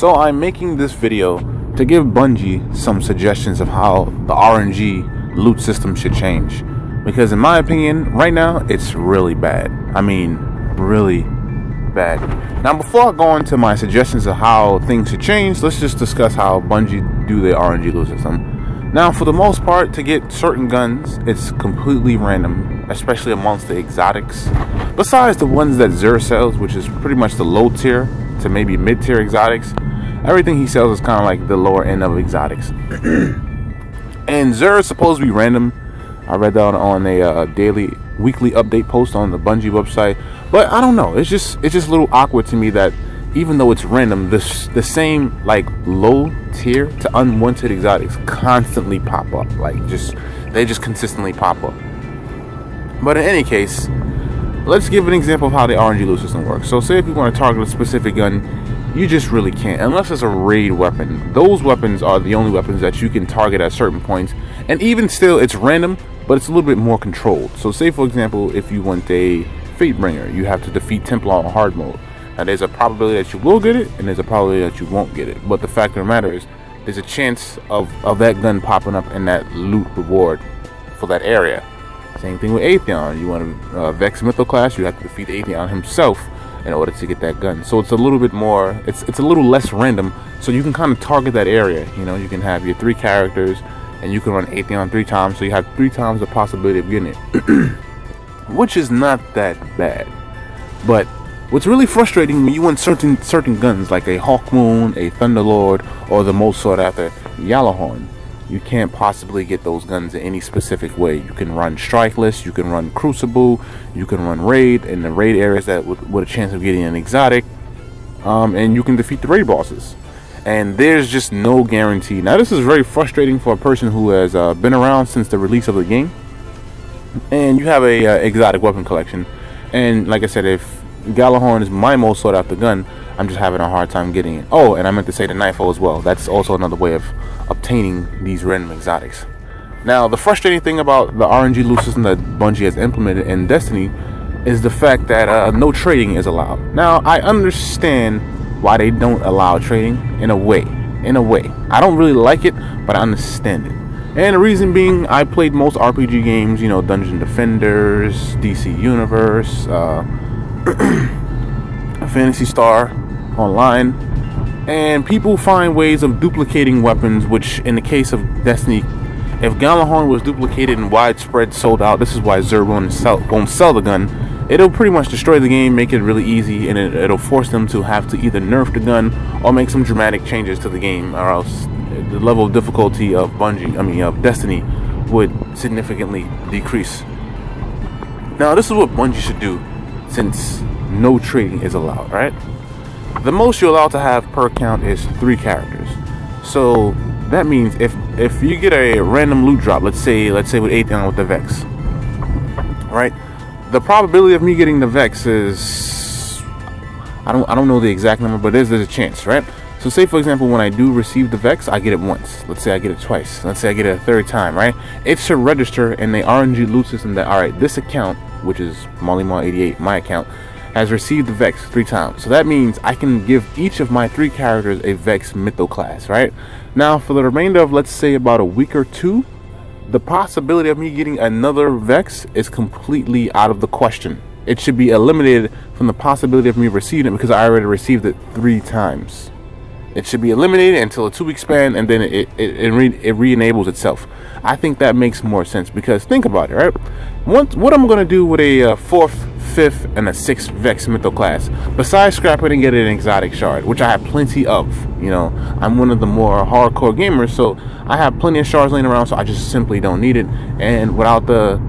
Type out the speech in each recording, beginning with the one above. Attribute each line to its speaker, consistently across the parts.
Speaker 1: So I'm making this video to give Bungie some suggestions of how the RNG loot system should change. Because in my opinion, right now, it's really bad. I mean, really bad. Now, before I go into my suggestions of how things should change, let's just discuss how Bungie do their RNG loot system. Now, for the most part, to get certain guns, it's completely random, especially amongst the exotics. Besides the ones that Xur sells, which is pretty much the low tier to maybe mid-tier exotics, everything he sells is kind of like the lower end of exotics. And Xur is supposed to be random. I read that on a weekly update post on the Bungie website, but I don't know. It's just a little awkward to me that even though it's random, the same like low tier to unwanted exotics constantly pop up. Like they just consistently pop up. But in any case, let's give an example of how the RNG loot system works. So say if you want to target a specific gun, you just really can't unless it's a raid weapon. Those weapons are the only weapons that you can target at certain points, and even still it's random, but it's a little bit more controlled. So say for example, if you want a Fatebringer, you have to defeat Templar on hard mode. Now there's a probability that you will get it, and there's a probability that you won't get it. But the fact of the matter is, there's a chance of that gun popping up in that loot reward for that area. Same thing with Atheon. You want to Vex Mytho class, you have to defeat Atheon himself in order to get that gun. So it's a little bit more, it's a little less random, so you can kind of target that area. You know, you can have your 3 characters, and you can run Atheon 3 times, so you have 3 times the possibility of getting it. Which is not that bad. But what's really frustrating when you want certain guns like a Hawkmoon, a Thunderlord, or the most sought after Yalahorn, you can't possibly get those guns in any specific way. You can run Strikeless, you can run Crucible, you can run Raid in the raid areas that with a chance of getting an exotic, and you can defeat the raid bosses. And there's just no guarantee. Now this is very frustrating for a person who has been around since the release of the game, and you have a exotic weapon collection, and like I said, if Galahorn is my most sought after gun, I'm just having a hard time getting it. Oh, and I meant to say the Knifo as well. That's also another way of obtaining these random exotics. Now, the frustrating thing about the RNG loot system that Bungie has implemented in Destiny is the fact that no trading is allowed. Now, I understand why they don't allow trading in a way. I don't really like it, but I understand it. And the reason being, I played most RPG games, you know, Dungeon Defenders, DC Universe, Phantasy Star Online, and people find ways of duplicating weapons, which in the case of Destiny, if Galahorn was duplicated and widespread sold out, this is why Xur won't sell the gun. It'll pretty much destroy the game, make it really easy, and it'll force them to have to either nerf the gun or make some dramatic changes to the game, or else the level of difficulty of of Destiny would significantly decrease. Now this is what Bungie should do, since no trading is allowed, right? The most you're allowed to have per count is 3 characters. So that means if you get a random loot drop, let's say with Atheon with the Vex, right? The probability of me getting the Vex is, I don't know the exact number, but there's a chance, right? So say for example, when I do receive the Vex, I get it once. Let's say I get it twice. Let's say I get it a 3rd time, right? It should register in the RNG loot system that, alright, this account, which is MollyMaw88, my account, has received the Vex 3 times. So that means I can give each of my 3 characters a Vex Mytho class, right? Now for the remainder of, let's say, about a week or 2, the possibility of me getting another Vex is completely out of the question. It should be eliminated from the possibility of me receiving it because I already received it 3 times. It should be eliminated until a 2-week span, and then it re-enables itself. I think that makes more sense, because think about it, right? What I'm going to do with a 4th, 5th, and a 6th Vex Mytho class, besides scrap it and get an exotic shard, which I have plenty of. You know, I'm one of the more hardcore gamers, so I have plenty of shards laying around, so I just simply don't need it. And without the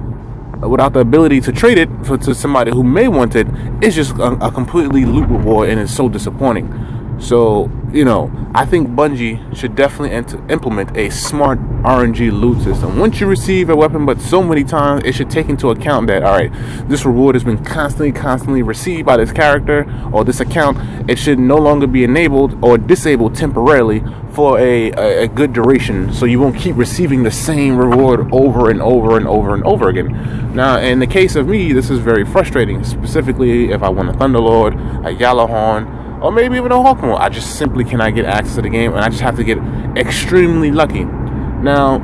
Speaker 1: ability to trade it to somebody who may want it, it's just a completely loot reward, and it's so disappointing. So, you know, I think Bungie should definitely implement a smart RNG loot system. Once you receive a weapon, but so many times, it should take into account that, alright, this reward has been constantly received by this character or this account. It should no longer be enabled or disabled temporarily for a good duration, so you won't keep receiving the same reward over and over again. Now, in the case of me, this is very frustrating, specifically if I want a Thunderlord, a Yalahorn, or maybe even a Hawk mode. I just simply cannot get access to the game, and I just have to get extremely lucky. Now,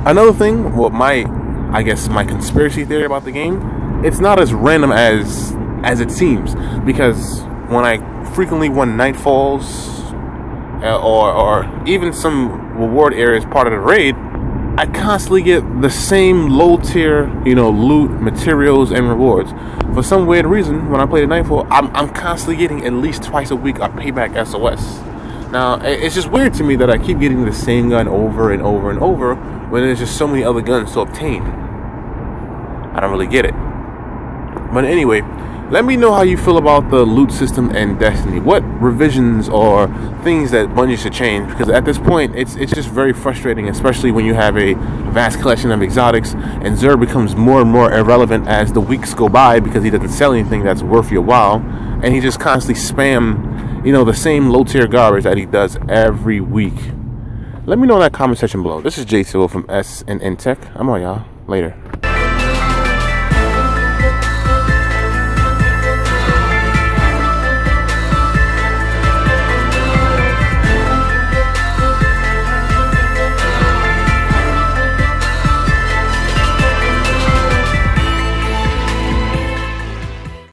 Speaker 1: another thing, well, I guess my conspiracy theory about the game, it's not as random as it seems, because when I frequently won Nightfalls or even some reward areas part of the raid, I constantly get the same low tier, loot, materials, and rewards. For some weird reason, when I play the Nightfall, I'm constantly getting at least twice a week a payback SOS. Now, it's just weird to me that I keep getting the same gun over and over and over when there's just so many other guns to obtain. I don't really get it. But anyway, let me know how you feel about the loot system and Destiny. What revisions or things that Bungie should change? Because at this point, it's just very frustrating, especially when you have a vast collection of exotics, and Xur becomes more and more irrelevant as the weeks go by because he doesn't sell anything that's worth your while, and he just constantly spam, the same low-tier garbage that he does every week. Let me know in that comment section below. This is J Silva from S&N Tech. I'm on y'all. Later.